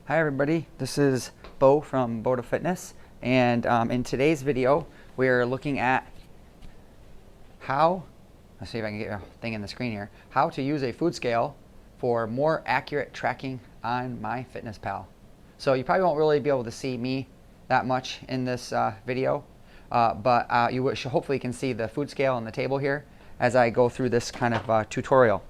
Hi everybody, this is Bo from Bo to Fitness, and in today's video we're looking at let's see if I can get a thing in the screen here, how to use a food scale for more accurate tracking on MyFitnessPal. So you probably won't really be able to see me that much in this video, but you hopefully can see the food scale on the table here as I go through this kind of tutorial.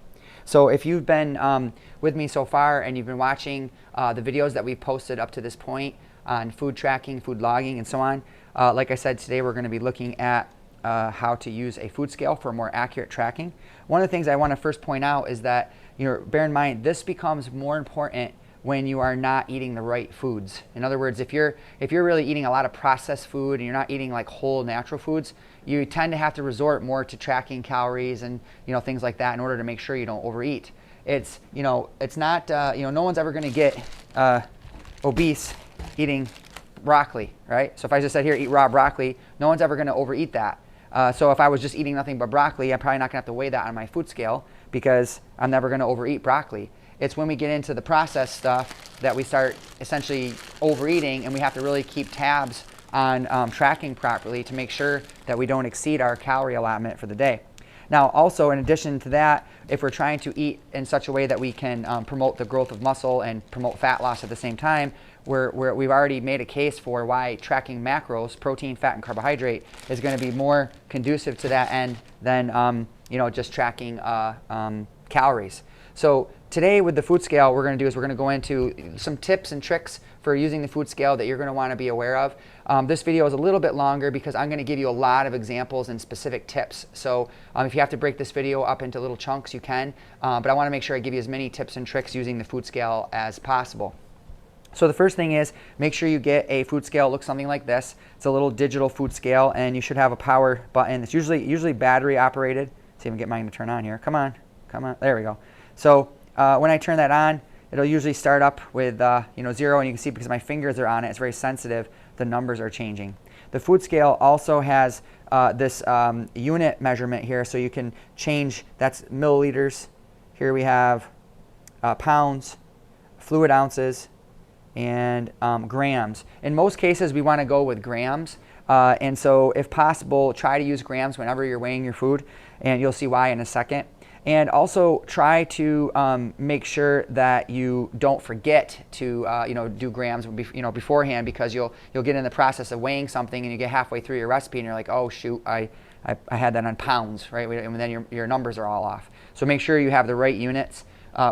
So if you've been with me so far and you've been watching the videos that we've posted up to this point on food tracking, food logging, and so on, like I said, today we're going to be looking at how to use a food scale for more accurate tracking. One of the things I want to first point out is that, bear in mind, this becomes more important when you are not eating the right foods. In other words, if you're really eating a lot of processed food and you're not eating like whole natural foods, you tend to have to resort more to tracking calories and things like that in order to make sure you don't overeat. It's not no one's ever going to get obese eating broccoli, right? So if I just said here, eat raw broccoli, no one's ever going to overeat that. So if I was just eating nothing but broccoli, I'm probably not going to have to weigh that on my food scale because I'm never going to overeat broccoli. It's when we get into the processed stuff that we start essentially overeating, and we have to really keep tabs on tracking properly to make sure that we don't exceed our calorie allotment for the day. Now, also, in addition to that, if we're trying to eat in such a way that we can promote the growth of muscle and promote fat loss at the same time, we've already made a case for why tracking macros, protein, fat, and carbohydrate, is going to be more conducive to that end than just tracking calories. So today with the food scale, we're going to go into some tips and tricks for using the food scale that you're going to want to be aware of. This video is a little bit longer because I'm going to give you a lot of examples and specific tips. So if you have to break this video up into little chunks, you can. But I want to make sure I give you as many tips and tricks using the food scale as possible. So the first thing is make sure you get a food scale. It looks something like this. It's a little digital food scale, and you should have a power button. It's usually battery operated. Let's see if I can get mine to turn on here. Come on. There we go. So when I turn that on, it'll usually start up with 0, and you can see because my fingers are on it, it's very sensitive, the numbers are changing. The food scale also has this unit measurement here, so you can change, that's milliliters. Here we have pounds, fluid ounces, and grams. In most cases, we want to go with grams, and so if possible, try to use grams whenever you're weighing your food, and you'll see why in a second. And also try to make sure that you don't forget to do grams beforehand, because you'll get in the process of weighing something and you get halfway through your recipe and you're like, oh shoot, I had that on pounds, right? And then your numbers are all off. So make sure you have the right units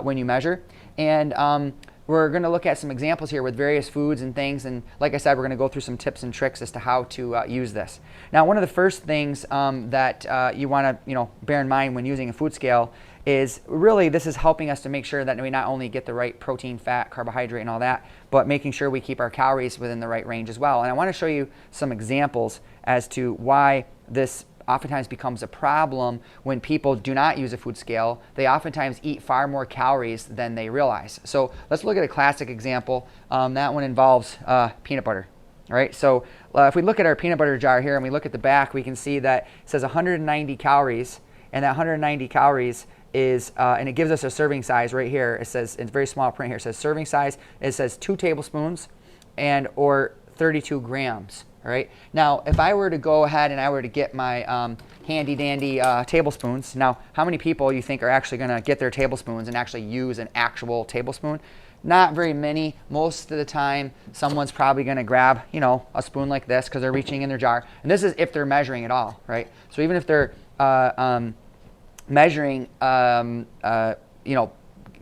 when you measure. And we're going to look at some examples here with various foods and things, and like I said, we're going to go through some tips and tricks as to how to use this. Now, one of the first things that you want to bear in mind when using a food scale is really this is helping us to make sure that we not only get the right protein, fat, carbohydrate, and all that, but making sure we keep our calories within the right range as well. And I want to show you some examples as to why this oftentimes becomes a problem when people do not use a food scale. They oftentimes eat far more calories than they realize. So let's look at a classic example. That one involves peanut butter. All right, so if we look at our peanut butter jar here and we look at the back, we can see that it says 190 calories, and that 190 calories is, and it gives us a serving size right here. It says, in very small print here, it says serving size. It says 2 tablespoons or 32 grams. All right. Now, if I were to go ahead and I were to get my handy dandy tablespoons, now how many people you think are actually going to get their tablespoons and actually use an actual tablespoon? Not very many. Most of the time, someone's probably going to grab, a spoon like this because they're reaching in their jar. And this is if they're measuring at all, right? So even if they're measuring,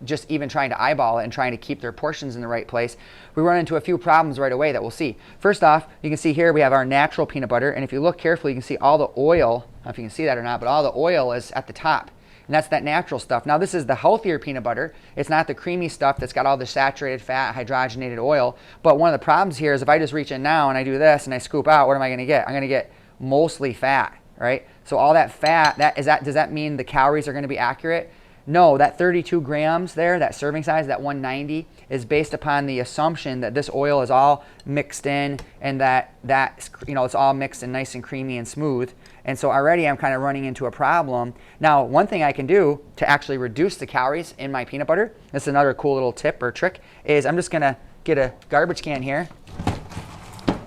just even trying to eyeball it and trying to keep their portions in the right place, we run into a few problems right away that we'll see. First off, you can see here we have our natural peanut butter, and if you look carefully, you can see all the oil. I don't know if you can see that or not, but all the oil is at the top, and that's that natural stuff. Now, this is the healthier peanut butter. It's not the creamy stuff that's got all the saturated fat, hydrogenated oil, but one of the problems here is if I just reach in now and I do this and I scoop out, what am I going to get? I'm going to get mostly fat, right? So all that fat, does that mean the calories are going to be accurate? No, that 32 grams there, that serving size, that 190, is based upon the assumption that this oil is all mixed in and that it's all mixed and nice and creamy and smooth. And so already I'm kind of running into a problem. Now, one thing I can do to actually reduce the calories in my peanut butter, this is another cool little tip or trick, is I'm just going to get a garbage can here,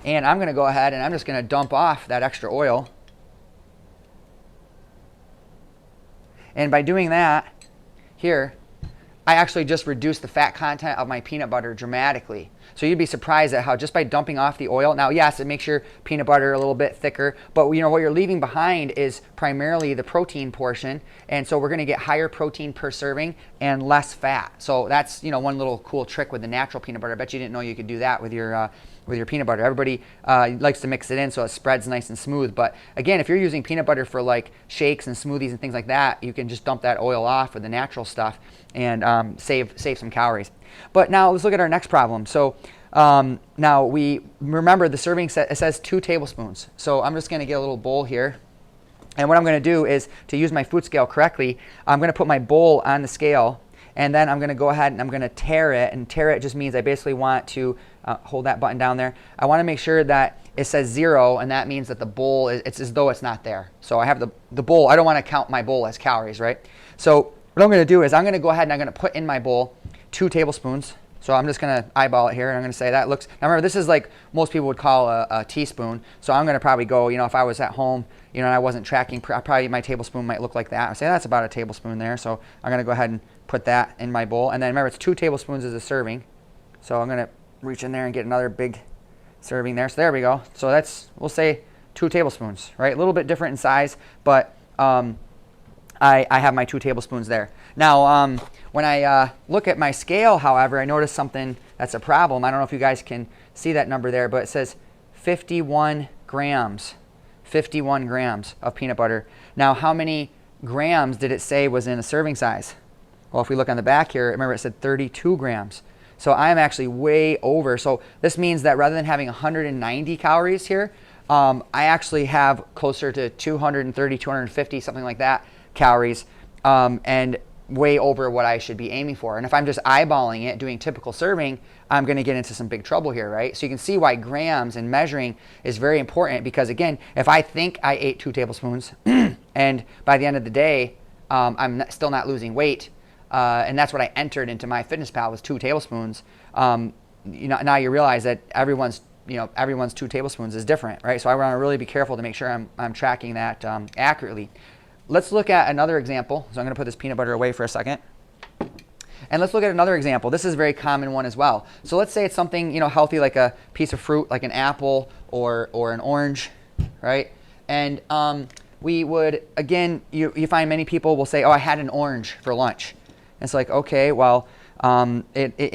and I'm going to go ahead and I'm just going to dump off that extra oil. And by doing that here, I actually just reduced the fat content of my peanut butter dramatically. So you'd be surprised at how just by dumping off the oil, now yes, it makes your peanut butter a little bit thicker, but you know what you're leaving behind is primarily the protein portion, and so we're going to get higher protein per serving and less fat. So that's, you know, one little cool trick with the natural peanut butter. I bet you didn't know you could do that with your peanut butter. Everybody likes to mix it in so it spreads nice and smooth. But again, if you're using peanut butter for like shakes and smoothies and things like that, you can just dump that oil off with the natural stuff and save some calories. But now let's look at our next problem. So now we remember the serving set, it says 2 tablespoons. So I'm just going to get a little bowl here. And what I'm going to do is, to use my food scale correctly, I'm going to put my bowl on the scale, and then I'm going to go ahead and I'm going to tare it. And tare it just means I basically want to hold that button down there. I want to make sure that it says 0, and that means that the bowl it's as though it's not there. So I have the bowl. I don't want to count my bowl as calories, right? So what I'm going to do is I'm going to go ahead and I'm going to put in my bowl 2 tablespoons. So I'm just going to eyeball it here, and I'm going to say that looks, now remember, this is like most people would call a teaspoon. So I'm going to probably go, you know, if I was at home, you know, and I wasn't tracking, probably my tablespoon might look like that. I say that's about a tablespoon there. So I'm going to go ahead and put that in my bowl. And then remember, it's 2 tablespoons as a serving. So I'm going to reach in there and get another big serving there. So there we go. So that's, we'll say 2 tablespoons, right? A little bit different in size, but I have my 2 tablespoons there. Now, when I look at my scale, however, I notice something that's a problem. I don't know if you guys can see that number there, but it says 51 grams. 51 grams of peanut butter. Now, how many grams did it say was in a serving size? Well, if we look on the back here, remember it said 32 grams. So I am actually way over. So this means that rather than having 190 calories here, I actually have closer to 230, 250, something like that, calories, and way over what I should be aiming for. And if I'm just eyeballing it, doing typical serving, I'm going to get into some big trouble here, right? So you can see why grams and measuring is very important, because again, if I think I ate 2 tablespoons and by the end of the day, I'm still not losing weight, and that's what I entered into MyFitnessPal was 2 tablespoons, you know, now you realize that everyone's 2 tablespoons is different, right? So I want to really be careful to make sure I'm tracking that accurately. Let's look at another example. So I'm going to put this peanut butter away for a second. And let's look at another example. This is a very common one as well. So let's say it's something, you know, healthy, like a piece of fruit, like an apple or an orange, right? And we would, again, you find many people will say, oh, I had an orange for lunch. And it's like, okay, well, and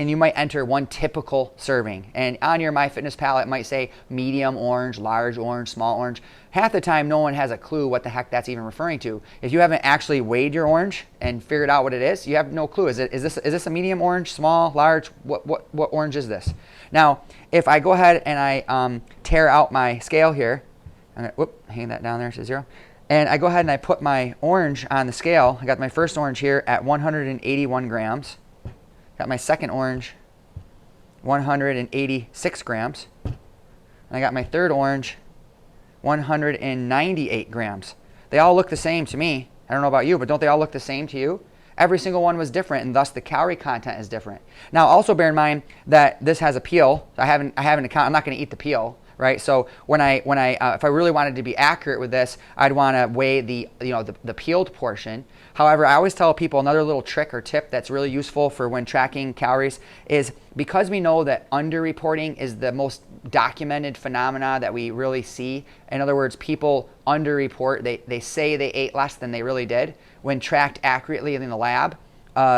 you might enter 1 typical serving. And on your MyFitnessPal, it might say medium orange, large orange, small orange. Half the time, no one has a clue what the heck that's even referring to. If you haven't actually weighed your orange and figured out what it is, you have no clue. Is this a medium orange, small, large? What orange is this? Now, if I go ahead and I tear out my scale here, I'm gonna, hang that down there to 0. And I go ahead and I put my orange on the scale. I got my first orange here at 181 grams. Got my second orange, 186 grams. And I got my third orange, 198 grams. They all look the same to me. I don't know about you, but don't they all look the same to you? Every single one was different, and thus the calorie content is different. Now, also bear in mind that this has a peel. I have an account. I'm not going to eat the peel, right? So when if I really wanted to be accurate with this, I'd want to weigh the peeled portion. However, I always tell people another little trick or tip that's really useful for when tracking calories is, because we know that underreporting is the most documented phenomena that we really see. In other words, people underreport. They say they ate less than they really did. When tracked accurately in the lab,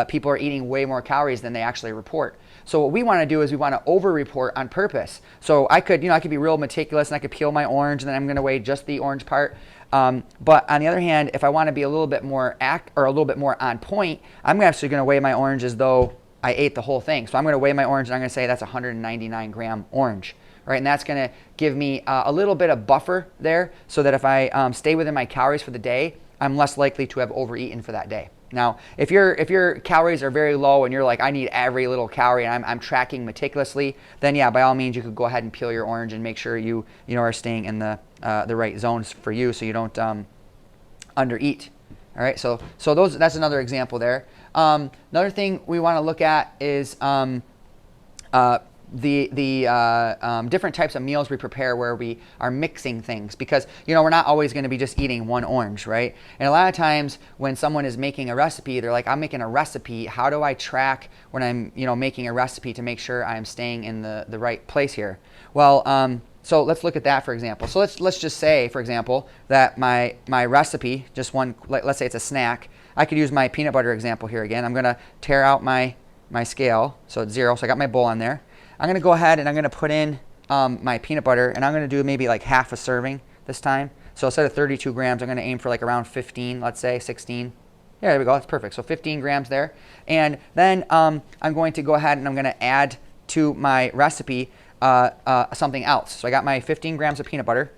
people are eating way more calories than they actually report. So what we want to do is we want to over-report on purpose. So I could be real meticulous, and I could peel my orange, and then I'm going to weigh just the orange part. But on the other hand, if I want to be a little bit more on point, I'm actually going to weigh my orange as though I ate the whole thing. So I'm going to weigh my orange, and I'm going to say that's 199 gram orange, right? And that's going to give me a little bit of buffer there, so that if I stay within my calories for the day, I'm less likely to have overeaten for that day. Now, if your calories are very low and you're like, I need every little calorie, and I'm tracking meticulously, then yeah, by all means, you could go ahead and peel your orange and make sure you are staying in the right zones for you, so you don't undereat. All right, so that's another example there. Another thing we want to look at is different types of meals we prepare where we are mixing things, because we're not always going to be just eating one orange, right? And a lot of times when someone is making a recipe, they're like, I'm making a recipe, how do I track when I'm making a recipe to make sure I'm staying in the right place here? Well, so let's look at that, for example. So let's just say, for example, that my recipe, just one, let's say it's a snack. I could use my peanut butter example here again. I'm going to tear out my scale, so it's 0. So I got my bowl on there. I'm going to go ahead and I'm going to put in my peanut butter, and I'm going to do maybe like half a serving this time. So instead of 32 grams, I'm going to aim for like around 15, let's say 16. Yeah, there we go. That's perfect. So 15 grams there. And then I'm going to go ahead and I'm going to add to my recipe something else. So I got my 15 grams of peanut butter,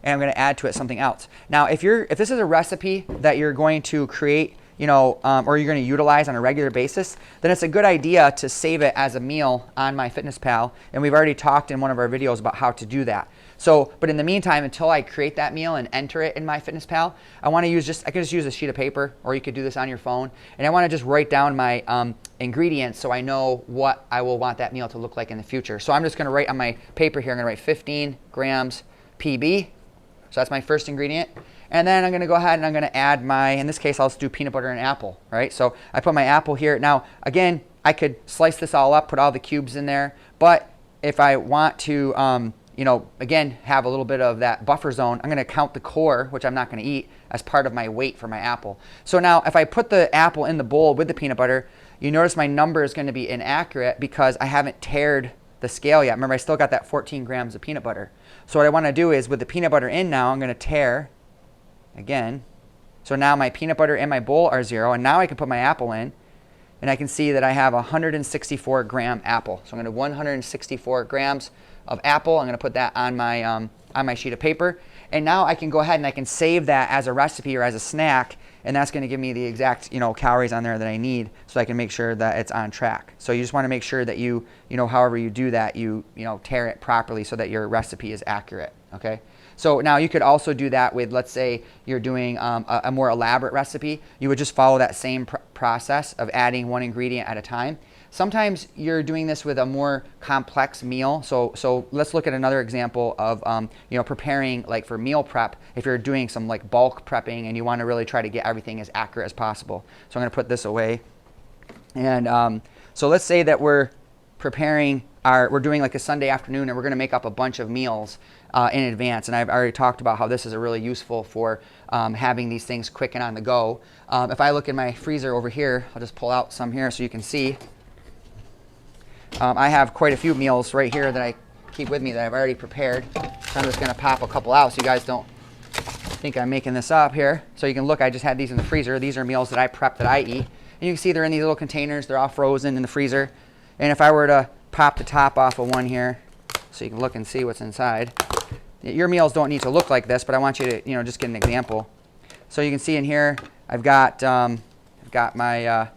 and I'm going to add to it something else. Now, if this is a recipe that you're going to create, or you're going to utilize on a regular basis, then it's a good idea to save it as a meal on MyFitnessPal. And we've already talked in one of our videos about how to do that. So, but in the meantime, until I create that meal and enter it in MyFitnessPal, I want to I can just use a sheet of paper, or you could do this on your phone. And I want to just write down my ingredients so I know what I will want that meal to look like in the future. So I'm just going to write on my paper here, I'm going to write 15 grams PB. So that's my first ingredient. And then I'm going to go ahead and I'm going to add in this case, I'll just do peanut butter and apple, right? So I put my apple here. Now, again, I could slice this all up, put all the cubes in there. But if I want to, again, have a little bit of that buffer zone, I'm going to count the core, which I'm not going to eat, as part of my weight for my apple. So now if I put the apple in the bowl with the peanut butter, you notice my number is going to be inaccurate because I haven't tared the scale yet. Remember, I still got that 14 grams of peanut butter. So what I want to do is with the peanut butter in now, I'm going to tare again. So now my peanut butter and my bowl are 0, and now I can put my apple in, and I can see that I have a 164 gram apple. So I'm going to 164 grams of apple. I'm going to put that on my sheet of paper, and now I can go ahead and I can save that as a recipe or as a snack, and that's going to give me the exact calories on there that I need, so I can make sure that it's on track. So you just want to make sure that however you do that, you tare it properly so that your recipe is accurate. Okay. So now you could also do that with, let's say you're doing a more elaborate recipe. You would just follow that same process of adding one ingredient at a time. Sometimes you're doing this with a more complex meal. So let's look at another example of preparing like for meal prep. If you're doing some like bulk prepping and you want to really try to get everything as accurate as possible. So I'm going to put this away. And so let's say that we're doing like a Sunday afternoon, and we're going to make up a bunch of meals in advance. And I've already talked about how this is really useful for having these things quick and on the go. If I look in my freezer over here, I'll just pull out some here so you can see. I have quite a few meals right here that I keep with me that I've already prepared. So I'm just going to pop a couple out so you guys don't think I'm making this up here. So you can look, I just had these in the freezer. These are meals that I prep that I eat. And you can see they're in these little containers. They're all frozen in the freezer. And if I were to pop the top off of one here so you can look and see what's inside. Your meals don't need to look like this, but I want you to just get an example. So you can see in here I've got my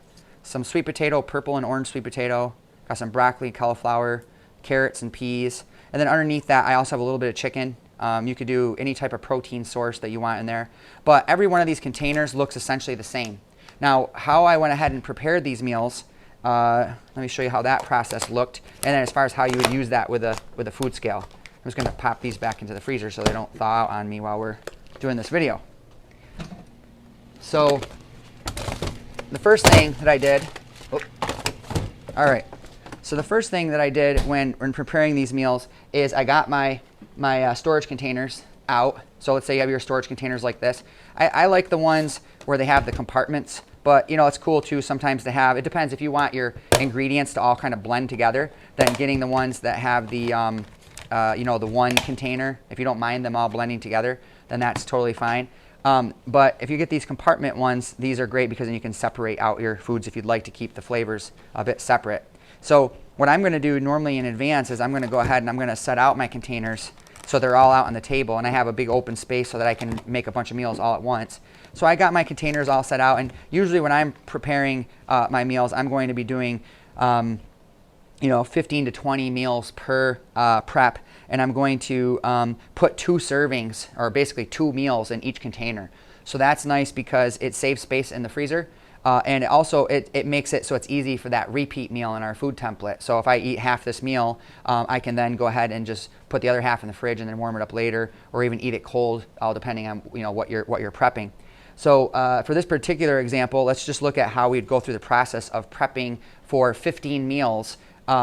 some sweet potato, purple and orange sweet potato. Got some broccoli, cauliflower, carrots and peas. And then underneath that I also have a little bit of chicken. You could do any type of protein source that you want in there. But every one of these containers looks essentially the same. Now, how I went ahead and prepared these meals, let me show you how that process looked. And then as far as how you would use that with a food scale. I'm just going to pop these back into the freezer so they don't thaw out on me while we're doing this video. So the first thing that I did, all right. So the first thing that I did when preparing these meals is I got my storage containers out. So let's say you have your storage containers like this. I like the ones where they have the compartments, but it's cool too sometimes to have, it depends if you want your ingredients to all kind of blend together, then getting the ones that have the, the one container, if you don't mind them all blending together, then that's totally fine. But if you get these compartment ones, these are great because then you can separate out your foods if you'd like to keep the flavors a bit separate. So what I'm going to do normally in advance is I'm going to go ahead and I'm going to set out my containers so they're all out on the table, and I have a big open space so that I can make a bunch of meals all at once. So I got my containers all set out, and usually when I'm preparing my meals, I'm going to be doing 15 to 20 meals per prep, and I'm going to put 2 servings, or basically 2 meals in each container. So that's nice because it saves space in the freezer. And it makes it so it's easy for that repeat meal in our food template. So if I eat half this meal, I can then go ahead and just put the other half in the fridge and then warm it up later, or even eat it cold, all depending on what you're prepping. So for this particular example, let's just look at how we'd go through the process of prepping for 15 meals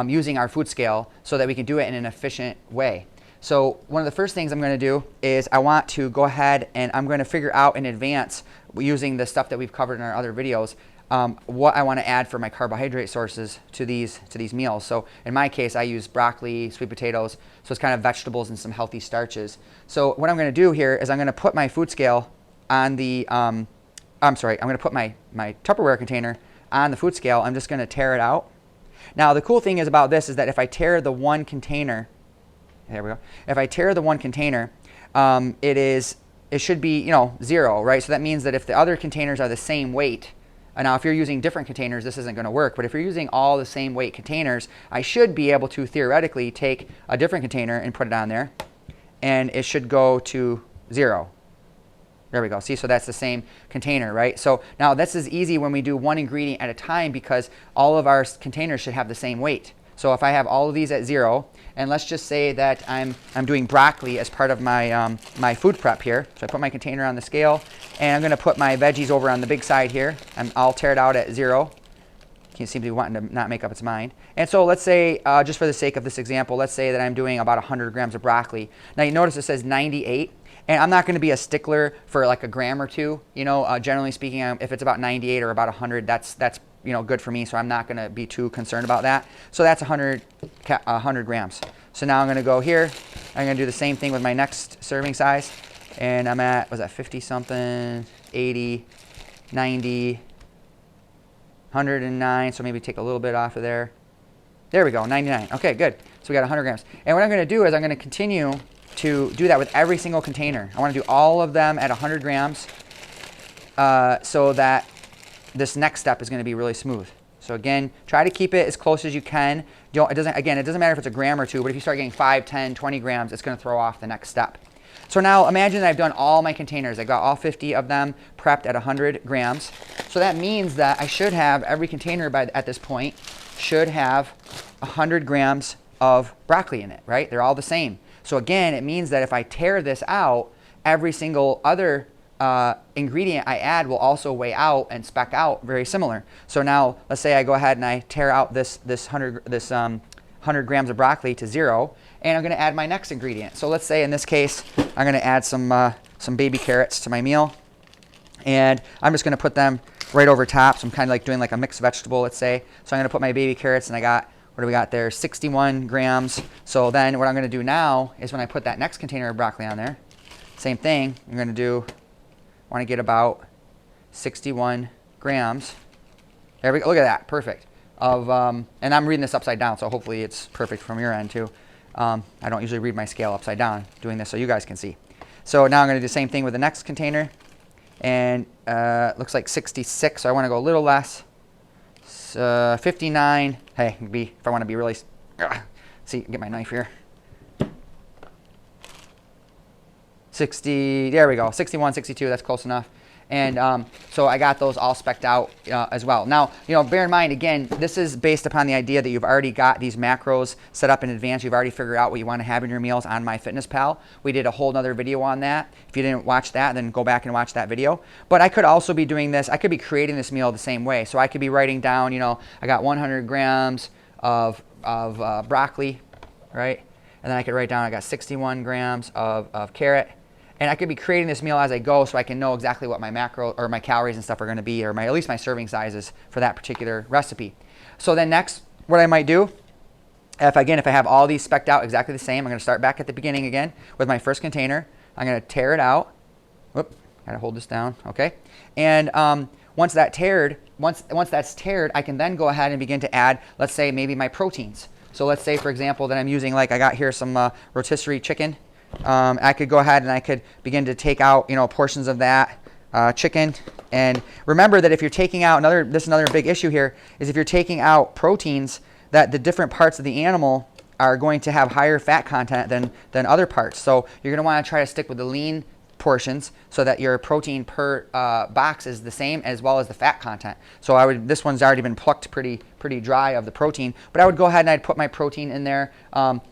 using our food scale so that we can do it in an efficient way. So one of the first things I'm going to do is I want to go ahead and I'm going to figure out in advance, using the stuff that we've covered in our other videos, what I want to add for my carbohydrate sources to these meals. So in my case, I use broccoli, sweet potatoes, so it's kind of vegetables and some healthy starches. So what I'm going to do here is I'm going to put my food scale on the, I'm going to put my Tupperware container on the food scale. I'm just going to tear it out. Now the cool thing is about this is that if I tear the one container, there we go. If I tear the one container, it should be 0, right? So that means that if the other containers are the same weight, and now if you're using different containers, this isn't going to work. But if you're using all the same weight containers, I should be able to theoretically take a different container and put it on there, and it should go to 0. There we go. See, so that's the same container, right? So now this is easy when we do one ingredient at a time because all of our containers should have the same weight. So if I have all of these at 0, and let's just say that I'm doing broccoli as part of my my food prep here. So I put my container on the scale, and I'm going to put my veggies over on the big side here. I'll tear it out at 0. Can't seem to be wanting to not make up its mind. And so let's say, just for the sake of this example, let's say that I'm doing about 100 grams of broccoli. Now you notice it says 98. And I'm not going to be a stickler for like a gram or two. Generally speaking, if it's about 98 or about 100, that's good for me. So I'm not going to be too concerned about that. So that's 100 grams. So now I'm going to go here. I'm going to do the same thing with my next serving size. And I'm at, was that 50 something, 80, 90, 109. So maybe take a little bit off of there. There we go, 99. Okay, good. So we got 100 grams. And what I'm going to do is I'm going to continue to do that with every single container. I want to do all of them at 100 grams so that this next step is going to be really smooth. So again, try to keep it as close as you can. It doesn't matter if it's a gram or two, but if you start getting 5, 10, 20 grams, it's going to throw off the next step. So now imagine that I've done all my containers. I got all 50 of them prepped at 100 grams. So that means that I should have every container at this point should have 100 grams of broccoli in it, right? They're all the same. So again, it means that if I tear this out, every single other ingredient I add will also weigh out and spec out very similar. So now let's say I go ahead and I tear out this 100 grams of broccoli to 0, and I'm going to add my next ingredient. So let's say in this case, I'm going to add some baby carrots to my meal, and I'm just going to put them right over top. So I'm kind of like doing like a mixed vegetable, let's say. So I'm going to put my baby carrots, and I got, what do we got there? 61 grams. So then what I'm going to do now is when I put that next container of broccoli on there, same thing. I'm going to do, I want to get about 61 grams. There we go. Look at that. Perfect. And I'm reading this upside down, so hopefully it's perfect from your end too. I don't usually read my scale upside down, doing this so you guys can see. So now I'm going to do the same thing with the next container. And looks like 66, so I want to go a little less. 59. Hey, if I want to be really, see, get my knife here. 60, there we go, 61, 62, that's close enough. And so I got those all specced out as well. Now, bear in mind, again, this is based upon the idea that you've already got these macros set up in advance. You've already figured out what you want to have in your meals on MyFitnessPal. We did a whole nother video on that. If you didn't watch that, then go back and watch that video. But I could also be doing this. I could be creating this meal the same way. So I could be writing down, I got 100 grams of broccoli, right? And then I could write down I got 61 grams of carrot. And I could be creating this meal as I go so I can know exactly what my macro or my calories and stuff are going to be, or at least my serving sizes for that particular recipe. So then next, what I might do, if I have all these specced out exactly the same, I'm going to start back at the beginning again with my first container. I'm going to tear it out. Whoop, gotta hold this down, okay? And once that's teared, I can then go ahead and begin to add, let's say maybe my proteins. So let's say, for example, that I'm using, like I got here some rotisserie chicken. I could go ahead and I could begin to take out, portions of that chicken. And remember that if you're taking out this is another big issue here, is if you're taking out proteins, that the different parts of the animal are going to have higher fat content than other parts. So you're going to want to try to stick with the lean portions so that your protein per box is the same, as well as the fat content. So this one's already been plucked pretty dry of the protein, but I would go ahead and I'd put my protein in there.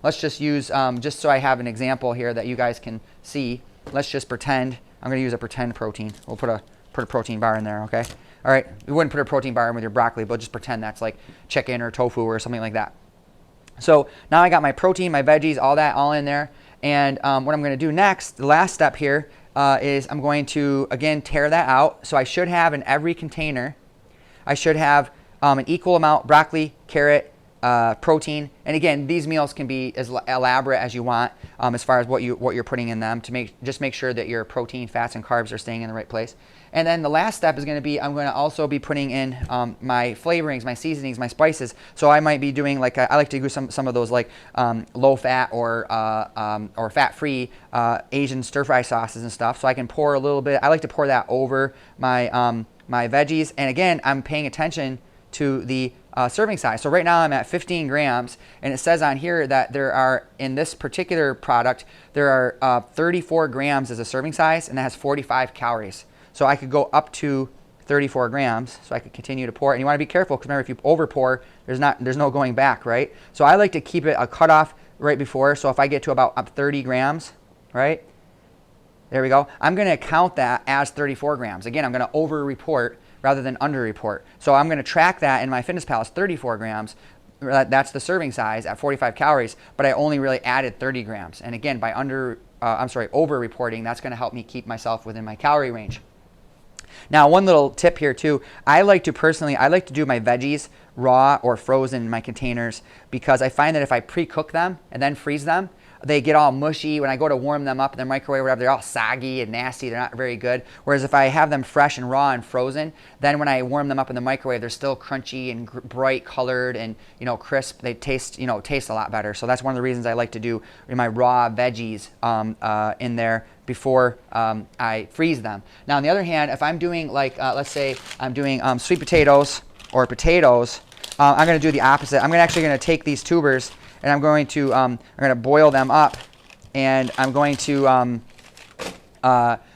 Let's just use, just so I have an example here that you guys can see, let's just pretend, I'm going to use a pretend protein. We'll put a protein bar in there, okay? All right, you wouldn't put a protein bar in with your broccoli, but just pretend that's like chicken or tofu or something like that. So now I got my protein, my veggies, all in there. And what I'm going to do next, the last step here, is I'm going to, again, tear that out. So I should have in every container, I should have an equal amount broccoli, carrot, protein. And again, these meals can be as elaborate as you want as far as what you're putting in them to just make sure that your protein, fats, and carbs are staying in the right place. And then the last step is going to be, I'm going to also be putting in my flavorings, my seasonings, my spices. So I might be doing like, I like to do some of those like low fat or fat free Asian stir fry sauces and stuff. So I can pour a little bit, I like to pour that over my, my veggies. And again, I'm paying attention to the serving size. So right now I'm at 15 grams, and it says on here that there are, in this particular product, there are 34 grams as a serving size, and that has 45 calories. So I could go up to 34 grams, so I could continue to pour. And you want to be careful, because remember, if you over pour, there's no going back, right? So I like to keep it a cutoff right before. So if I get to about up 30 grams, right? There we go. I'm going to count that as 34 grams. Again, I'm going to over report rather than under report. So I'm going to track that in MyFitnessPal as 34 grams. That's the serving size at 45 calories, but I only really added 30 grams. And again, by over reporting, that's going to help me keep myself within my calorie range. Now, one little tip here too, I like to do my veggies raw or frozen in my containers, because I find that if I pre-cook them and then freeze them, they get all mushy. When I go to warm them up in the microwave or whatever, they're all soggy and nasty. They're not very good. Whereas if I have them fresh and raw and frozen, then when I warm them up in the microwave, they're still crunchy and bright colored and crisp. They taste a lot better. So that's one of the reasons I like to do my raw veggies in there before I freeze them. Now, on the other hand, if I'm doing like, let's say I'm doing sweet potatoes or potatoes, I'm going to do the opposite. I'm actually going to take these tubers and I'm going to boil them up, and I'm going to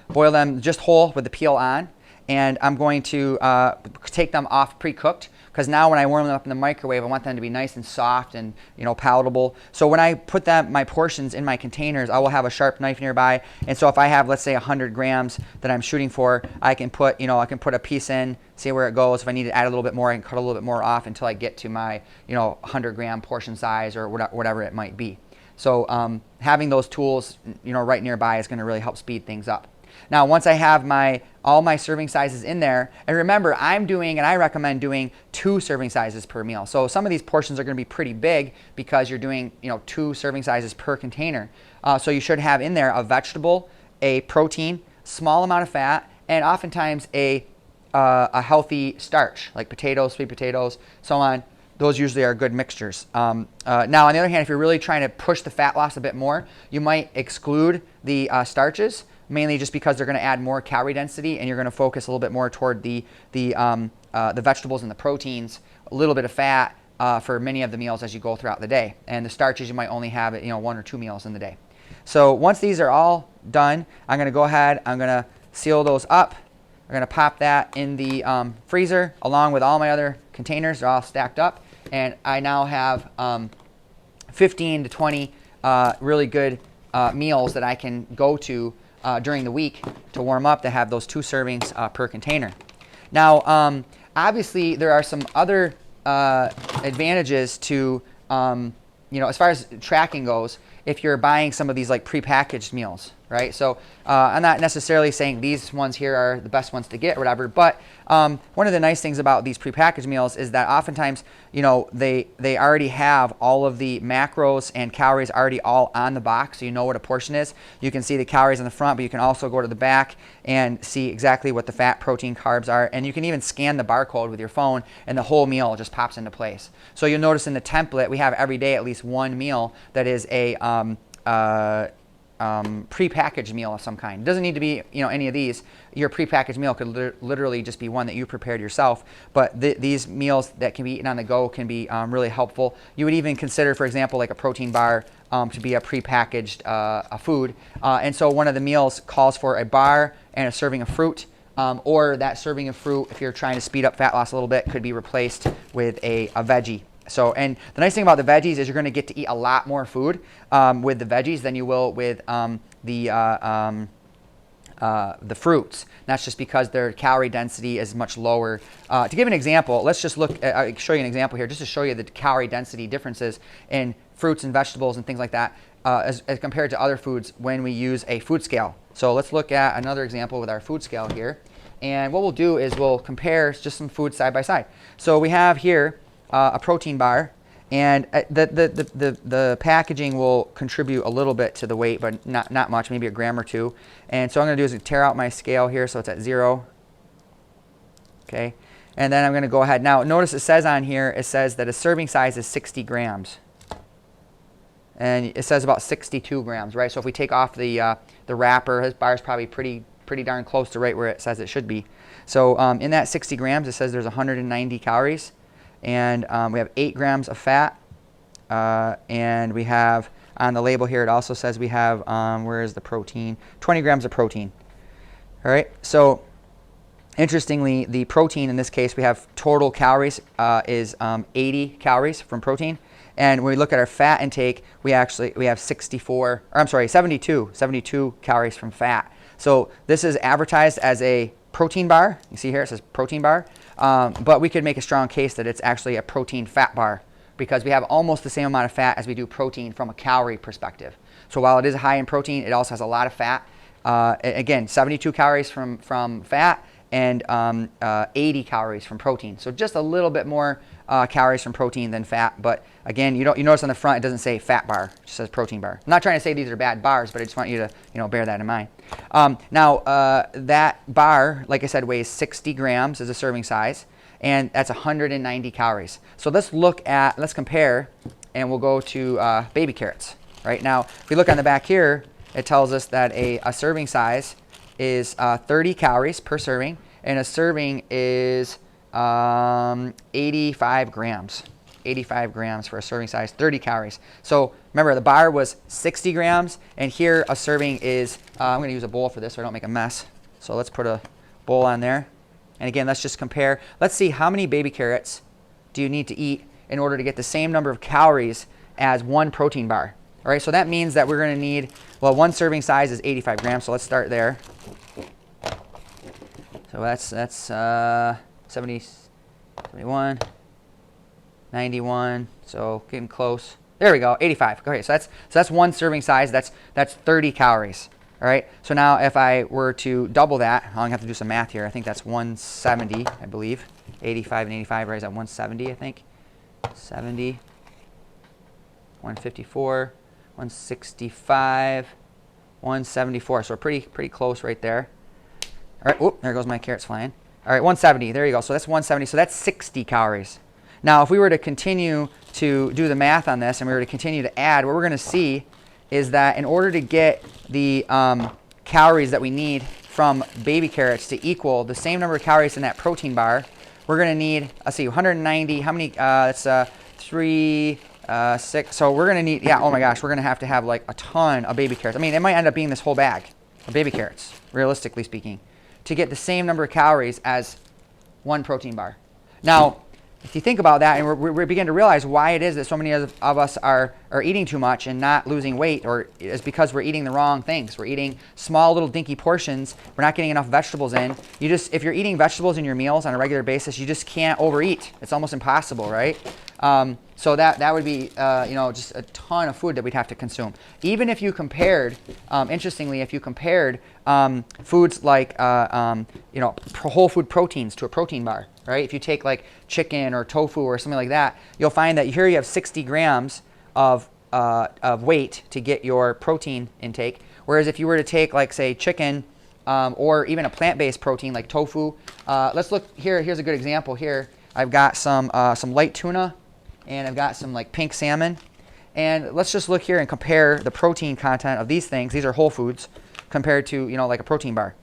boil them just whole with the peel on, and I'm going to take them off pre-cooked, because now when I warm them up in the microwave, I want them to be nice and soft and palatable. So when I put my portions in my containers, I will have a sharp knife nearby, and so if I have, let's say, 100 grams that I'm shooting for, I can put a piece in, see where it goes. If I need to add a little bit more, I can cut a little bit more off until I get to my 100-gram portion size or whatever it might be. So having those tools right nearby is going to really help speed things up. Now, once I have all my serving sizes in there, and remember, I recommend doing 2 serving sizes per meal. So some of these portions are going to be pretty big because you're doing 2 serving sizes per container. So you should have in there a vegetable, a protein, small amount of fat, and oftentimes a healthy starch like potatoes, sweet potatoes, so on. Those usually are good mixtures. Now, on the other hand, if you're really trying to push the fat loss a bit more, you might exclude the starches, mainly just because they're going to add more calorie density, and you're going to focus a little bit more toward the vegetables and the proteins, a little bit of fat for many of the meals as you go throughout the day. And the starches you might only have at 1 or 2 meals in the day. So once these are all done, I'm going to go ahead, I'm going to seal those up. I'm going to pop that in the freezer along with all my other containers. They're all stacked up. And I now have 15 to 20 really good meals that I can go to during the week to warm up, to have those 2 servings per container. Now, obviously, there are some other advantages to, as far as tracking goes, if you're buying some of these like prepackaged meals, right? So I'm not necessarily saying these ones here are the best ones to get or whatever, but one of the nice things about these prepackaged meals is that oftentimes, they already have all of the macros and calories already all on the box, so you know what a portion is. You can see the calories in the front, but you can also go to the back and see exactly what the fat, protein, carbs are, and you can even scan the barcode with your phone, and the whole meal just pops into place. So you'll notice in the template, we have every day at least one meal that is a prepackaged meal of some kind. It doesn't need to be, you know, any of these. Your prepackaged meal could literally just be one that you prepared yourself. But these meals that can be eaten on the go can be really helpful. You would even consider, for example, like a protein bar to be a prepackaged a food. And so one of the meals calls for a bar and a serving of fruit. Or that serving of fruit, if you're trying to speed up fat loss a little bit, could be replaced with a veggie. So, and the nice thing about the veggies is you're going to get to eat a lot more food with the veggies than you will with the fruits. And that's just because their calorie density is much lower. To give an example, let's just look at, I'll show you an example here just to show you the calorie density differences in fruits and vegetables and things like that as compared to other foods when we use a food scale. So let's look at another example with our food scale here. And what we'll do is we'll compare just some foods side by side. So we have here a protein bar, and the packaging will contribute a little bit to the weight, but not much, maybe a gram or two. And so what I'm going to do is tear out my scale here so it's at 0. Okay, and then I'm going to go ahead. Now notice it says on here, it says that a serving size is 60 grams. And it says about 62 grams, right? So if we take off the wrapper, this bar is probably pretty darn close to right where it says it should be. So in that 60 grams, it says there's 190 calories. And we have 8 grams of fat, and we have on the label here it also says we have where is the protein, 20 grams of protein. All right, so interestingly, the protein in this case, we have total calories is 80 calories from protein, and when we look at our fat intake, we have 72 calories from fat. So this is advertised as a protein bar. You see here it says protein bar. But we could make a strong case that it's actually a protein fat bar because we have almost the same amount of fat as we do protein from a calorie perspective. So while it is high in protein, it also has a lot of fat. Again, 72 calories from fat and 80 calories from protein. So just a little bit more calories from protein than fat. But again, you notice on the front it doesn't say fat bar, it just says protein bar. I'm not trying to say these are bad bars, but I just want you to bear that in mind. Now that bar, like I said, weighs 60 grams as a serving size, and that's 190 calories. So let's compare, and we'll go to baby carrots. Right now, if we look on the back here, it tells us that a serving size is 30 calories per serving, and a serving is 85 grams. 85 grams for a serving size, 30 calories. So remember, the bar was 60 grams, and here a serving is, I'm going to use a bowl for this so I don't make a mess. So let's put a bowl on there. And again, let's just compare. Let's see how many baby carrots do you need to eat in order to get the same number of calories as one protein bar. All right, so that means that we're going to need, well, one serving size is 85 grams, so let's start there. So that's 70, 71, 91, so getting close. There we go, 85. Okay, so that's one serving size. That's 30 calories. All right. So now if I were to double that, I'm gonna have to do some math here. I think that's 170, I believe. 85 and 85, right? Is that 170? I think. 70, 154, 165, 174. So we're pretty close right there. All right. Whoop, there goes my carrots flying. All right, 170. There you go. So that's 170. So that's 60 calories. Now, if we were to continue to do the math on this and we were to continue to add, what we're going to see is that in order to get the calories that we need from baby carrots to equal the same number of calories in that protein bar, we're going to need, let's see, 190. How many? That's 3, 6. So we're going to need, yeah, oh my gosh, we're going to have like a ton of baby carrots. I mean, it might end up being this whole bag of baby carrots, realistically speaking, to get the same number of calories as one protein bar. Now, if you think about that, and we begin to realize why it is that so many of us are eating too much and not losing weight, or it's because we're eating the wrong things. We're eating small little dinky portions. We're not getting enough vegetables in. If you're eating vegetables in your meals on a regular basis, you just can't overeat. It's almost impossible, right? So that would be just a ton of food that we'd have to consume. Even if you compared, interestingly, if you compared foods like whole food proteins to a protein bar, right? If you take like chicken or tofu or something like that, you'll find that here you have 60 grams of weight to get your protein intake. Whereas if you were to take, like, say, chicken or even a plant-based protein like tofu, let's look here. Here's a good example here. I've got some light tuna, and I've got some like pink salmon, And let's just look here and compare the protein content of these things. These are whole foods compared to, like a protein bar.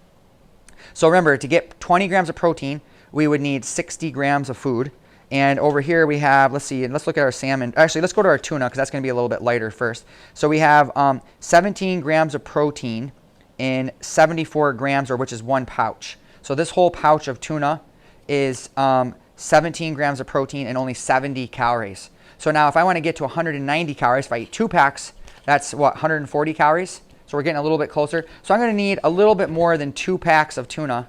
So remember, to get 20 grams of protein, we would need 60 grams of food. And over here we have, let's see, and let's look at our salmon. Actually, let's go to our tuna because that's going to be a little bit lighter first. So we have 17 grams of protein in 74 grams, or which is 1 pouch. So this whole pouch of tuna is 17 grams of protein and only 70 calories. So now if I want to get to 190 calories, if I eat 2 packs, that's what, 140 calories? So we're getting a little bit closer. So I'm going to need a little bit more than 2 packs of tuna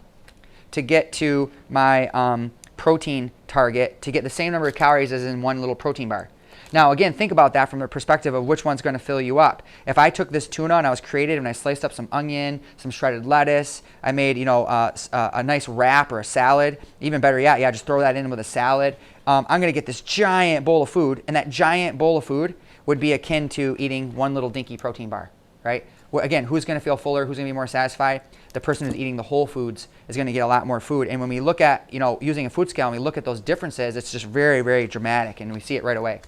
to get to my protein target, to get the same number of calories as in one little protein bar. Now again, think about that from the perspective of which one's going to fill you up. If I took this tuna and I was creative and I sliced up some onion, some shredded lettuce, I made a nice wrap or a salad, even better yet, yeah, just throw that in with a salad. I'm going to get this giant bowl of food, and that giant bowl of food would be akin to eating one little dinky protein bar, right? Well, again, who's going to feel fuller? Who's going to be more satisfied? The person who's eating the whole foods is going to get a lot more food. And when we look at, using a food scale and we look at those differences, it's just very, very dramatic, and we see it right away.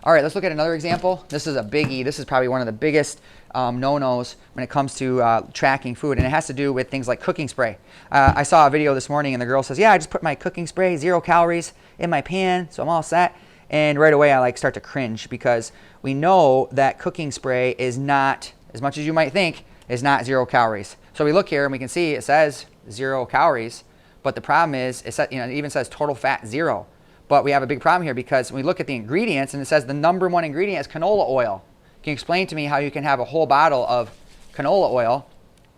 All right, let's look at another example. This is a biggie. This is probably one of the biggest no-nos when it comes to tracking food, and it has to do with things like cooking spray. I saw a video this morning, and the girl says, yeah, I just put my cooking spray, 0 calories, in my pan, so I'm all set. And right away, I start to cringe because we know that cooking spray is not, as much as you might think, is not 0 calories. So we look here, and we can see it says 0 calories, but the problem is, it even says total fat 0. But we have a big problem here because when we look at the ingredients, and it says the number 1 ingredient is canola oil. Can you explain to me how you can have a whole bottle of canola oil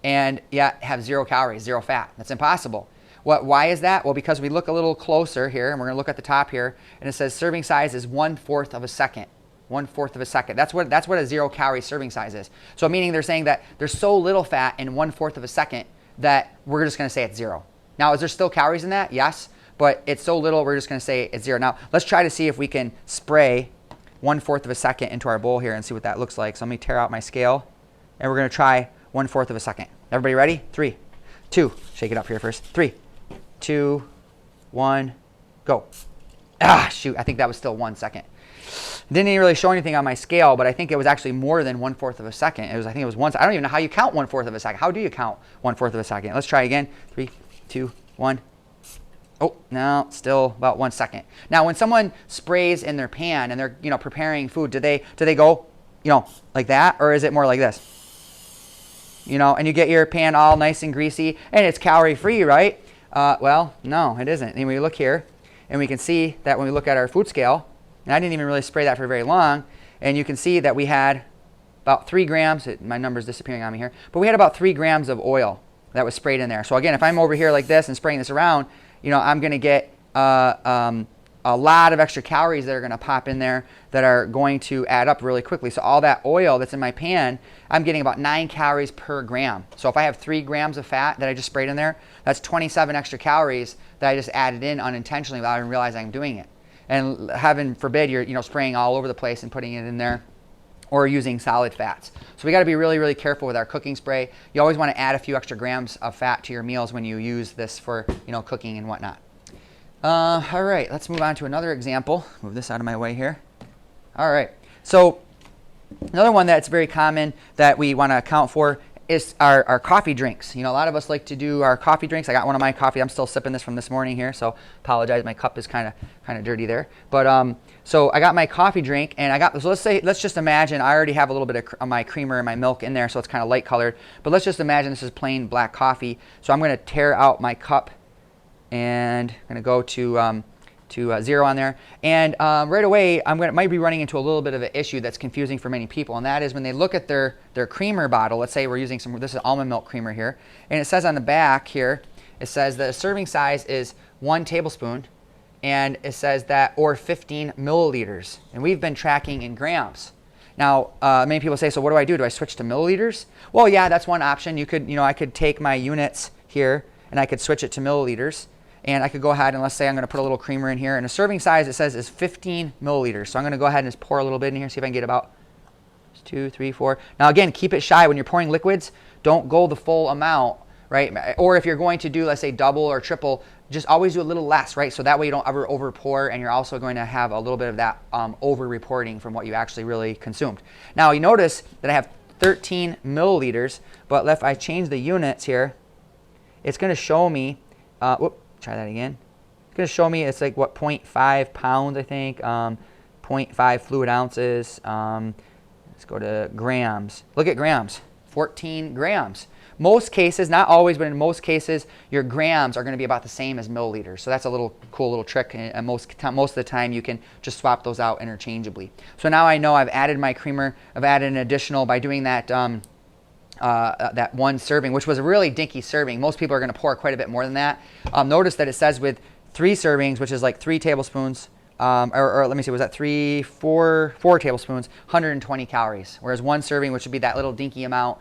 and yet have 0 calories, 0 fat? That's impossible. Why is that? Well, because we look a little closer here, and we're going to look at the top here, and it says serving size is 1/4 of a second. 1/4 of a second. That's what a 0 calorie serving size is. So meaning they're saying that there's so little fat in 1/4 of a second that we're just going to say it's 0. Now, is there still calories in that? Yes. But it's so little, we're just going to say it's 0. Now, let's try to see if we can spray 1/4 of a second into our bowl here and see what that looks like. So let me tear out my scale, and we're going to try 1/4 of a second. Everybody ready? 3, 2, shake it up here first. 3, 2, 1, go. Ah, shoot, I think that was still 1 second. Didn't even really show anything on my scale, but I think it was actually more than 1/4 of a second. I think it was 1. I don't even know how you count 1/4 of a second. How do you count 1/4 of a second? Let's try again. 3, 2, 1. Oh, no, still about 1 second. Now, when someone sprays in their pan and they're, preparing food, do they go, like that, or is it more like this? And you get your pan all nice and greasy, and it's calorie-free, right? Well, no, it isn't. And we look here, and we can see that when we look at our food scale, and I didn't even really spray that for very long, and you can see that we had about 3 grams. My number's disappearing on me here, but we had about 3 grams of oil that was sprayed in there. So again, if I'm over here like this and spraying this around, I'm going to get a lot of extra calories that are going to pop in there that are going to add up really quickly. So all that oil that's in my pan, I'm getting about 9 calories per gram. So if I have 3 grams of fat that I just sprayed in there, that's 27 extra calories that I just added in unintentionally without even realizing I'm doing it. And heaven forbid you're spraying all over the place and putting it in there, or using solid fats. So we got to be really, really careful with our cooking spray. You always want to add a few extra grams of fat to your meals when you use this for, cooking and whatnot. All right, let's move on to another example. Move this out of my way here. All right, so another one that's very common that we want to account for is our coffee drinks. A lot of us like to do our coffee drinks. I got one of my coffee. I'm still sipping this from this morning here, so apologize. My cup is kind of dirty there. But so I got my coffee drink, and so let's just imagine I already have a little bit of my creamer and my milk in there, so it's kind of light colored. But let's just imagine this is plain black coffee. So I'm going to tear out my cup, and I'm going to go to 0 on there. And right away, might be running into a little bit of an issue that's confusing for many people, and that is when they look at their creamer bottle. Let's say we're using this is almond milk creamer here, and it says on the back here, it says the serving size is 1 tablespoon, and it says that, or 15 milliliters, and we've been tracking in grams. Now, many people say, so what do I do? Do I switch to milliliters? Well, yeah, that's one option. You could, I could take my units here, and I could switch it to milliliters. And I could go ahead and let's say I'm going to put a little creamer in here. And a serving size, it says, is 15 milliliters. So I'm going to go ahead and just pour a little bit in here, see if I can get about 2, 3, 4. Now again, keep it shy. When you're pouring liquids, don't go the full amount, right? Or if you're going to do, let's say, double or triple, just always do a little less, right? So that way you don't ever over pour, and you're also going to have a little bit of that over reporting from what you actually really consumed. Now you notice that I have 13 milliliters, but if I change the units here, it's going to show me, try that again. It's going to show me it's like what, 0.5 pounds, I think, 0.5 fluid ounces. Let's go to grams. Look at grams, 14 grams. Most cases, not always, but in most cases, your grams are going to be about the same as milliliters. So that's a little cool little trick. And most of the time, you can just swap those out interchangeably. So now I know I've added my creamer. I've added an additional by doing that that one serving, which was a really dinky serving. Most people are going to pour quite a bit more than that. Notice that it says with 3 servings, which is like 3 tablespoons, or let me see, was that 4 tablespoons, 120 calories. Whereas 1 serving, which would be that little dinky amount,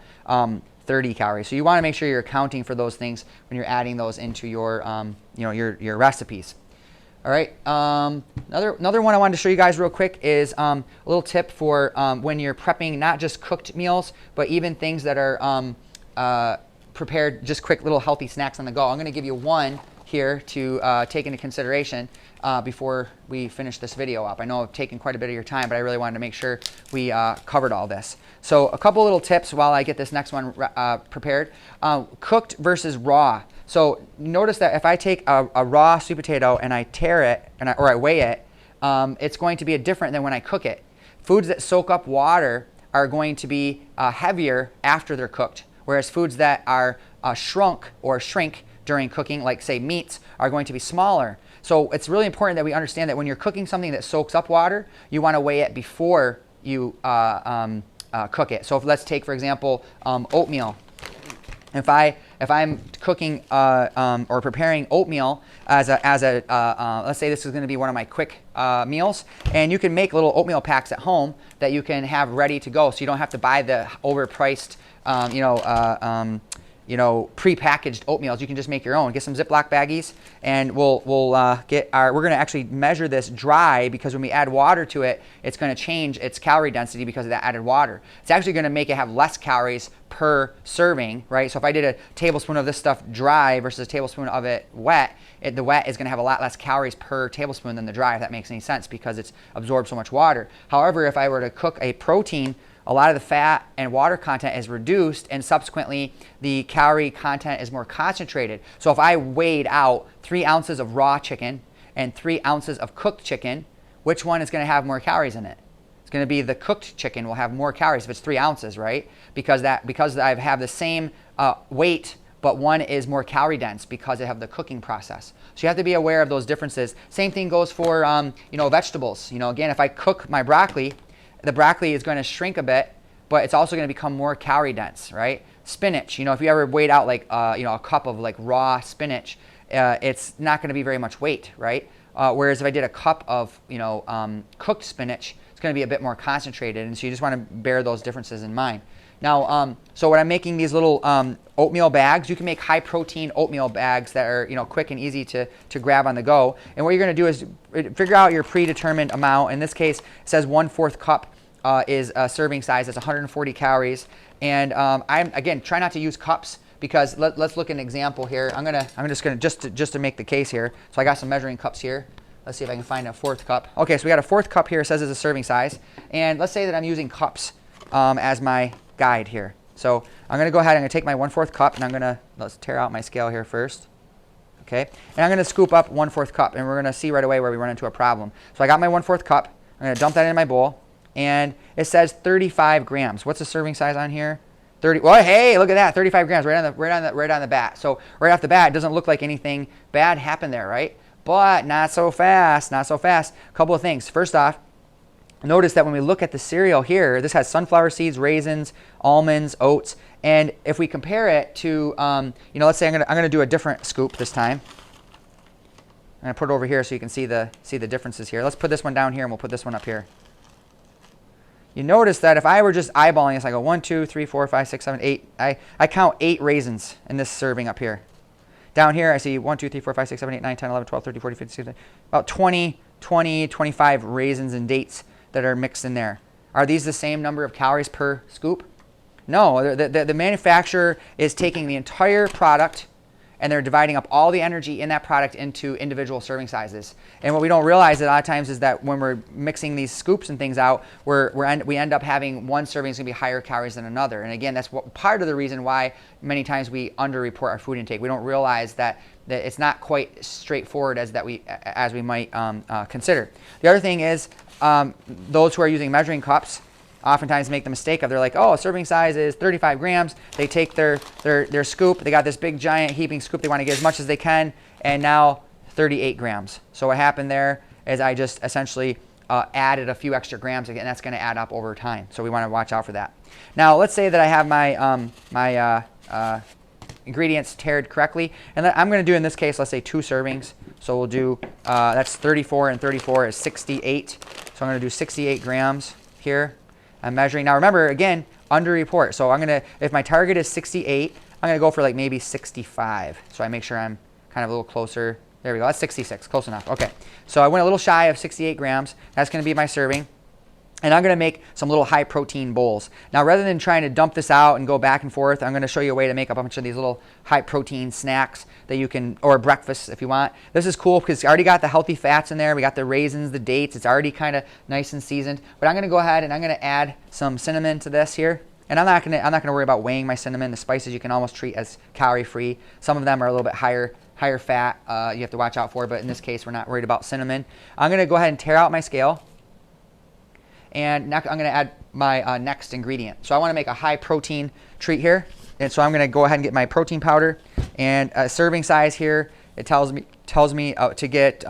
30 calories. So you want to make sure you're accounting for those things when you're adding those into your, your recipes. All right. Another one I wanted to show you guys real quick is a little tip for when you're prepping not just cooked meals, but even things that are prepared, just quick little healthy snacks on the go. I'm going to give you one here to take into consideration before we finish this video up. I know I've taken quite a bit of your time, but I really wanted to make sure we covered all this. So a couple little tips while I get this next one prepared. Cooked versus raw. So notice that if I take a raw sweet potato and I tear it, or I weigh it, it's going to be different than when I cook it. Foods that soak up water are going to be heavier after they're cooked, whereas foods that are shrunk or shrink during cooking, like say meats, are going to be smaller. So it's really important that we understand that when you're cooking something that soaks up water, you want to weigh it before you cook it. So let's take, for example, oatmeal. If I'm cooking or preparing oatmeal as a let's say this is going to be one of my quick meals, and you can make little oatmeal packs at home that you can have ready to go, so you don't have to buy the overpriced prepackaged oatmeals. You can just make your own. Get some Ziploc baggies, and we're going to actually measure this dry, because when we add water to it, it's going to change its calorie density because of that added water. It's actually going to make it have less calories per serving, right? So if I did a tablespoon of this stuff dry versus a tablespoon of it wet, the wet is going to have a lot less calories per tablespoon than the dry, if that makes any sense, because it's absorbed so much water. However, if I were to cook a protein, a lot of the fat and water content is reduced, and subsequently the calorie content is more concentrated. So if I weighed out 3 ounces of raw chicken and 3 ounces of cooked chicken, which one is going to have more calories in it? It's going to be the cooked chicken will have more calories if it's 3 ounces, right? Because I have the same weight, but one is more calorie dense because they have the cooking process. So you have to be aware of those differences. Same thing goes for vegetables. Again, if I cook my broccoli, the broccoli is going to shrink a bit, but it's also going to become more calorie dense, right? Spinach, if you ever weighed out like a cup of like raw spinach, it's not going to be very much weight, right? Whereas if I did a cup of cooked spinach, it's going to be a bit more concentrated, and so you just want to bear those differences in mind. Now, so when I'm making these little oatmeal bags, you can make high protein oatmeal bags that are quick and easy to grab on the go. And what you're going to do is figure out your predetermined amount. In this case, it says 1/4 cup is a serving size. That's 140 calories. And again, try not to use cups, because let's look at an example here. I'm just to make the case here. So I got some measuring cups here. Let's see if I can find a 4th cup. Okay, so we got a 4th cup here. It says it's a serving size. And let's say that I'm using cups as my guide here. So I'm going to go ahead and I'm going to take my 1/4 cup, and let's tear out my scale here first. Okay, and I'm going to scoop up 1/4 cup, and we're going to see right away where we run into a problem. So I got my 1/4 cup. I'm going to dump that in my bowl, and it says 35 grams. What's the serving size on here? 30. Well, hey, look at that, 35 grams right on the bat. So right off the bat, it doesn't look like anything bad happened there, right? But not so fast, not so fast. A couple of things. First off, notice that when we look at the cereal here, this has sunflower seeds, raisins, almonds, oats, and if we compare it to, let's say I'm gonna do a different scoop this time. I'm gonna put it over here so you can see the differences here. Let's put this one down here, and we'll put this one up here. You notice that if I were just eyeballing this, I go 1, 2, 3, 4, 5, 6, 7, 8. I count 8 raisins in this serving up here. Down here, I see 1, 2, 3, 4, 5, 6, 7, 8, 9, 10, 11, 12, 13, 14, 15, 16, about 20, 25 raisins and dates that are mixed in there. Are these the same number of calories per scoop? No, the manufacturer is taking the entire product and they're dividing up all the energy in that product into individual serving sizes. And what we don't realize a lot of times is that when we're mixing these scoops and things out, we end up having one serving is going to be higher calories than another. And again, that's part of the reason why many times we underreport our food intake. We don't realize that it's not quite straightforward as we might consider. The other thing is those who are using measuring cups oftentimes make the mistake of, they're like, oh, a serving size is 35 grams. They take their scoop. They got this big giant heaping scoop. They want to get as much as they can, and now 38 grams. So what happened there is I just essentially added a few extra grams, and that's going to add up over time. So we want to watch out for that. Now let's say that I have my ingredients tiered correctly, and I'm going to do, in this case, let's say 2 servings. So we'll do that's 34, and 34 is 68. So I'm going to do 68 grams here. I'm measuring. Now remember, again, under report. So I'm going to, if my target is 68, I'm going to go for like maybe 65. So I make sure I'm kind of a little closer. There we go. That's 66. Close enough. Okay. So I went a little shy of 68 grams. That's going to be my serving. And I'm going to make some little high protein bowls. Now, rather than trying to dump this out and go back and forth, I'm going to show you a way to make a bunch of these little high protein snacks that you can, or breakfast if you want. This is cool because it's already got the healthy fats in there. We got the raisins, the dates. It's already kind of nice and seasoned. But I'm going to go ahead and I'm going to add some cinnamon to this here. And I'm not going to worry about weighing my cinnamon. The spices you can almost treat as calorie free. Some of them are a little bit higher fat. You have to watch out for. But in this case, we're not worried about cinnamon. I'm going to go ahead and tear out my scale. And I'm going to add my next ingredient. So I want to make a high protein treat here. And so I'm going to go ahead and get my protein powder. And a serving size here, it tells me to get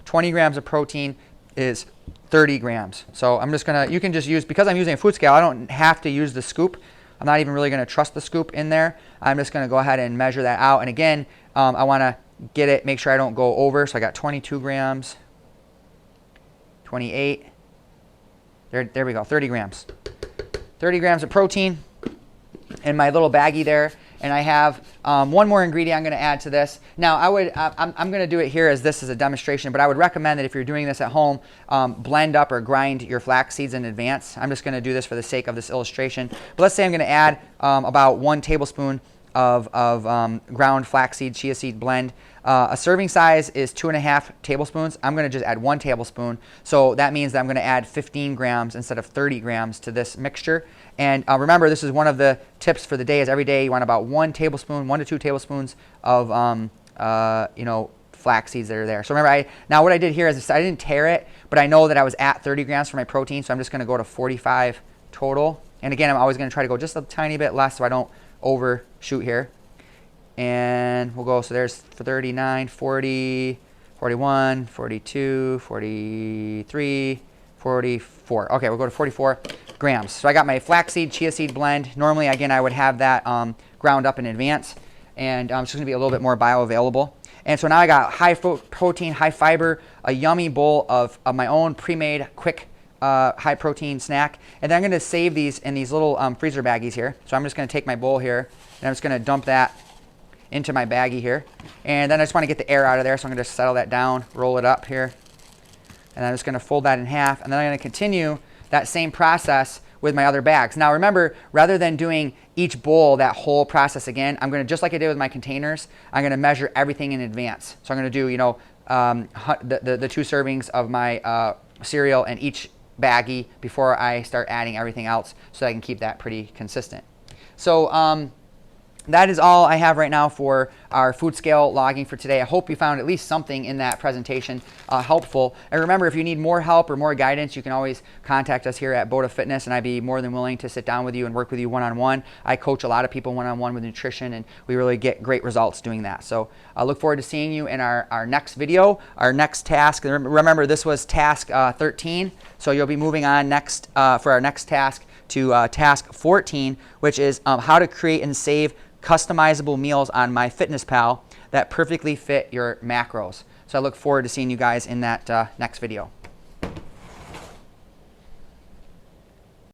20 grams of protein is 30 grams. So I'm just going to, you can just use, because I'm using a food scale, I don't have to use the scoop. I'm not even really going to trust the scoop in there. I'm just going to go ahead and measure that out. And again, I want to get it, make sure I don't go over. So I got 22 grams, 28. There we go, 30 grams. 30 grams of protein in my little baggie there. And I have one more ingredient I'm going to add to this. Now, I'm going to do it here as this is a demonstration, but I would recommend that if you're doing this at home, blend up or grind your flax seeds in advance. I'm just going to do this for the sake of this illustration. But let's say I'm going to add about 1 tablespoon of ground flaxseed, chia seed blend. A serving size is 2.5 tablespoons. I'm going to just add 1 tablespoon. So that means that I'm going to add 15 grams instead of 30 grams to this mixture. And remember, this is one of the tips for the day, is every day you want about 1 tablespoon, 1 to 2 tablespoons of flax seeds that are there. So remember, now what I did here is I didn't tear it, but I know that I was at 30 grams for my protein, so I'm just going to go to 45 total. And again, I'm always going to try to go just a tiny bit less so I don't overshoot here. And we'll go, so there's 39, 40, 41, 42, 43, 44. Okay, we'll go to 44 grams. So I got my flaxseed, chia seed blend. Normally, again, I would have that ground up in advance. And it's just going to be a little bit more bioavailable. And so now I got high protein, high fiber, a yummy bowl of my own pre-made quick high protein snack. And then I'm going to save these in these little freezer baggies here. So I'm just going to take my bowl here, and I'm just going to dump that into my baggie here. And then I just want to get the air out of there, so I'm going to settle that down, roll it up here. And I'm just going to fold that in half. And then I'm going to continue that same process with my other bags. Now remember, rather than doing each bowl, that whole process again, I'm going to, just like I did with my containers, I'm going to measure everything in advance. So I'm going to do, the 2 servings of my cereal in each baggie before I start adding everything else, so I can keep that pretty consistent. So that is all I have right now for our food scale logging for today. I hope you found at least something in that presentation helpful. And remember, if you need more help or more guidance, you can always contact us here at Boda Fitness, and I'd be more than willing to sit down with you and work with you one-on-one. I coach a lot of people one-on-one with nutrition, and we really get great results doing that. So I look forward to seeing you in our next video, our next task. Remember, this was task 13, so you'll be moving on next for our next task to task 14, which is how to create and save customizable meals on MyFitnessPal that perfectly fit your macros. So I look forward to seeing you guys in that next video.